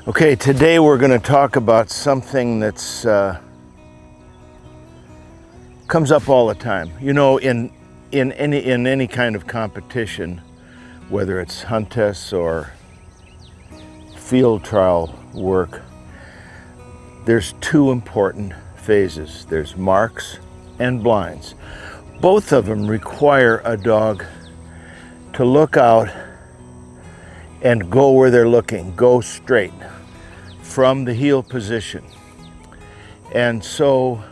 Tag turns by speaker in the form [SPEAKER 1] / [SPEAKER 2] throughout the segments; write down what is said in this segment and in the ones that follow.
[SPEAKER 1] Okay, today we're going to talk about something that's comes up all the time. You know, in any kind of competition, whether it's hunt tests or field trial work, there's two important phases. There's marks and blinds. Both of them require a dog to look out and go where they're looking, go straight from the heel position. And so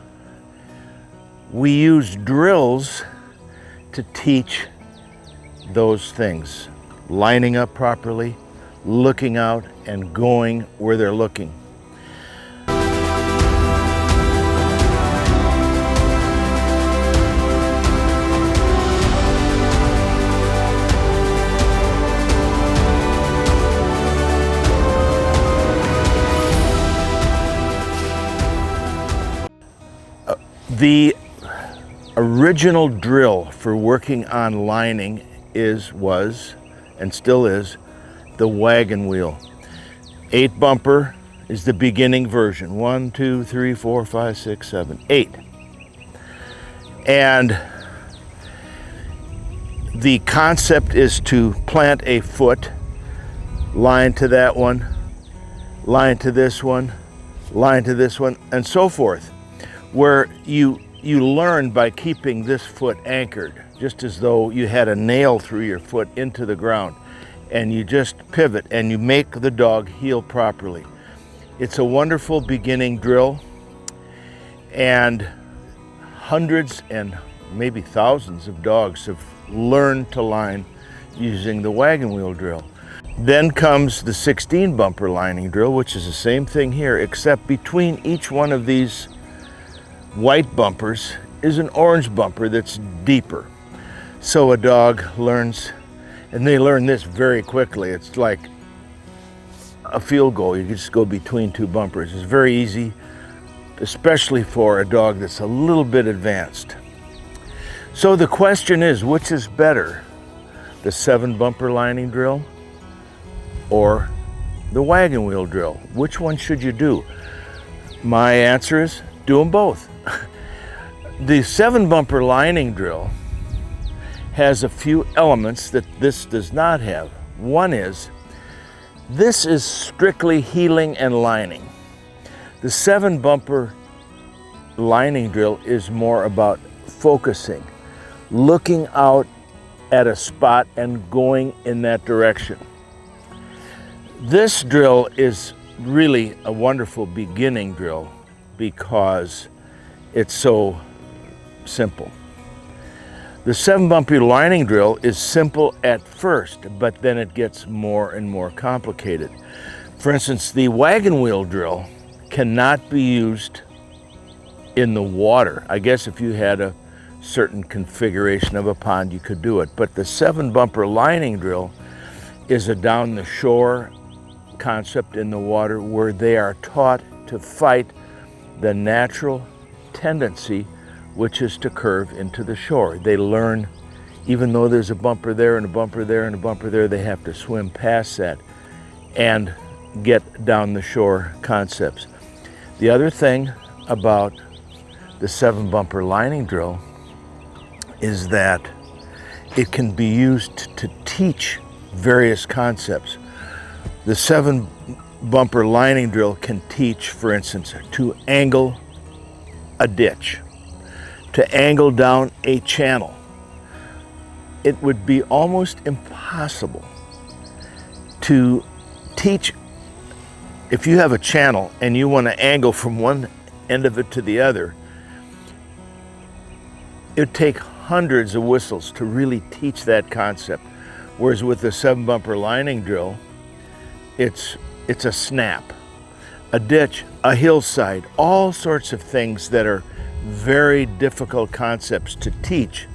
[SPEAKER 1] we use drills to teach those things, lining up properly, looking out, and going where they're looking. The original drill for working on lining was, and still is, the wagon wheel. 8 bumper is the beginning version. 1, 2, 3, 4, 5, 6, 7, 8. And the concept is to plant a foot, line to that one, line to this one, line to this one, and so forth, where you learn by keeping this foot anchored, just as though you had a nail through your foot into the ground, and you just pivot and you make the dog heel properly. It's a wonderful beginning drill, and hundreds and maybe thousands of dogs have learned to line using the wagon wheel drill. Then comes the 16 bumper lining drill, which is the same thing here, except between each one of these white bumpers is an orange bumper that's deeper. So a dog learns, and they learn this very quickly. It's like a field goal. You just go between two bumpers. It's very easy, especially for a dog that's a little bit advanced. So the question is, which is better, the 7 bumper lining drill or the wagon wheel drill? Which one should you do? My answer is do them both. The 7 bumper lining drill has a few elements that this does not have. One is, this is strictly heeling and lining. The 7 bumper lining drill is more about focusing, looking out at a spot and going in that direction. This drill is really a wonderful beginning drill because it's so simple. The 7 bumper lining drill is simple at first, but then it gets more and more complicated. For instance, the wagon wheel drill cannot be used in the water. I guess if you had a certain configuration of a pond, you could do it. But the 7 bumper lining drill is a down the shore concept in the water where they are taught to fight the natural tendency, which is to curve into the shore. They learn, even though there's a bumper there and a bumper there and a bumper there, they have to swim past that and get down the shore concepts. The other thing about the 7 bumper lining drill is that it can be used to teach various concepts. The 7 bumper lining drill can teach, for instance, to angle a ditch, to angle down a channel. It would be almost impossible to teach, if you have a channel and you want to angle from one end of it to the other, it would take hundreds of whistles to really teach that concept. Whereas with the 7 bumper lining drill, it's a snap, a ditch, a hillside, all sorts of things that are very difficult concepts to teach.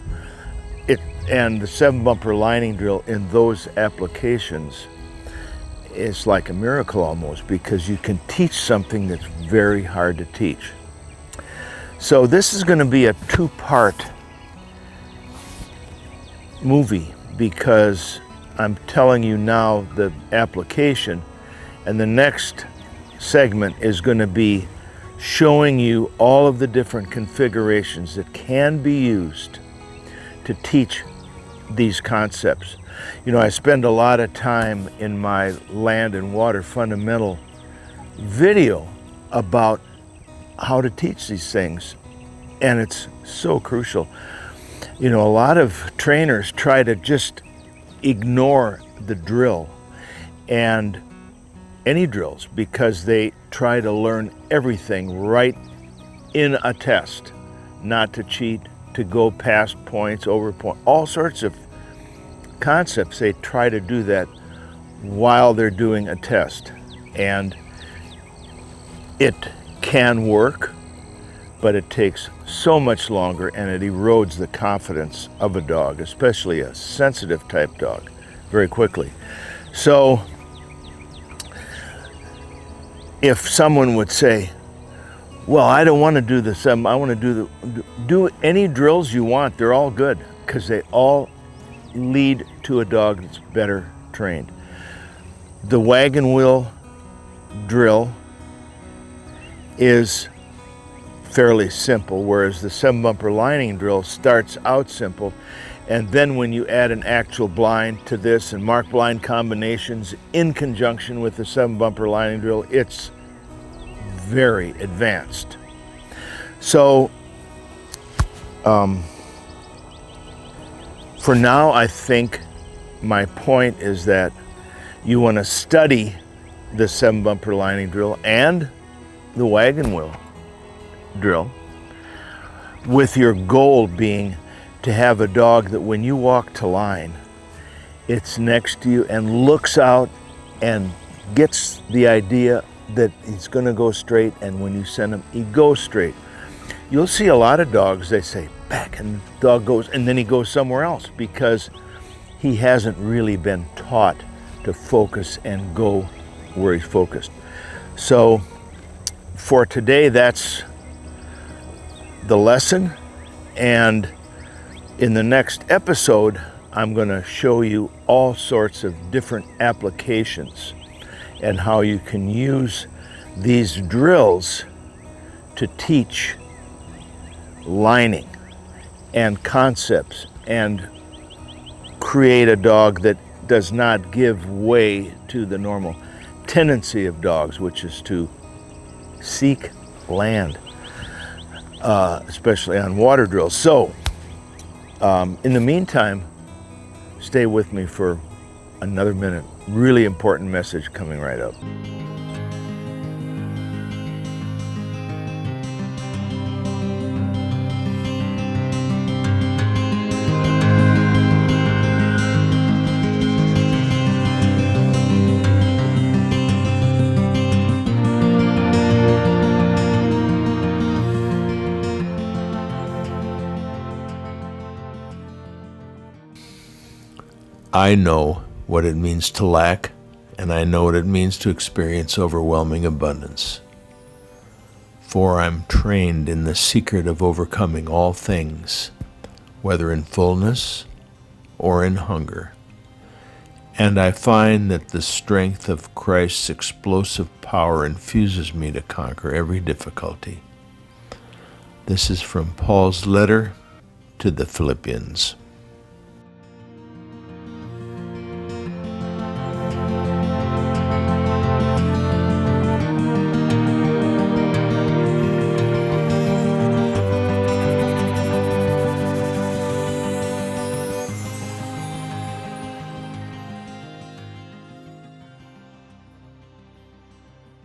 [SPEAKER 1] And the 7 bumper lining drill in those applications is like a miracle almost, because you can teach something that's very hard to teach. So this is going to be a 2-part movie because I'm telling you now the application, And the next segment is going to be showing you all of the different configurations that can be used to teach these concepts. You know, I spend a lot of time in my land and water fundamental video about how to teach these things, and it's so crucial. You know, a lot of trainers try to just ignore the drill and any drills because they try to learn everything right in a test, not to cheat, to go past points, over points, all sorts of concepts. They try to do that while they're doing a test, and it can work, but it takes so much longer and it erodes the confidence of a dog, especially a sensitive type dog, very quickly. So if someone would say, well, I don't want to do this, I want to do any drills you want, they're all good, because they all lead to a dog that's better trained. The wagon wheel drill is fairly simple, whereas the 7-bumper lining drill starts out simple, and then when you add an actual blind to this and mark blind combinations in conjunction with the 7-bumper lining drill, it's very advanced. So for now, I think my point is that you want to study the 7-bumper lining drill and the wagon wheel drill, with your goal being to have a dog that when you walk to line, it's next to you and looks out and gets the idea that he's going to go straight, and when you send him, he goes straight. You'll see a lot of dogs, they say back, and the dog goes, and then he goes somewhere else because he hasn't really been taught to focus and go where he's focused. So for today, that's the lesson, and in the next episode, I'm going to show you all sorts of different applications and how you can use these drills to teach lining and concepts and create a dog that does not give way to the normal tendency of dogs, which is to seek land, especially on water drills. So in the meantime, stay with me for another minute. Really important message coming right up. I know what it means to lack, and I know what it means to experience overwhelming abundance. For I'm trained in the secret of overcoming all things, whether in fullness or in hunger. And I find that the strength of Christ's explosive power infuses me to conquer every difficulty. This is from Paul's letter to the Philippians.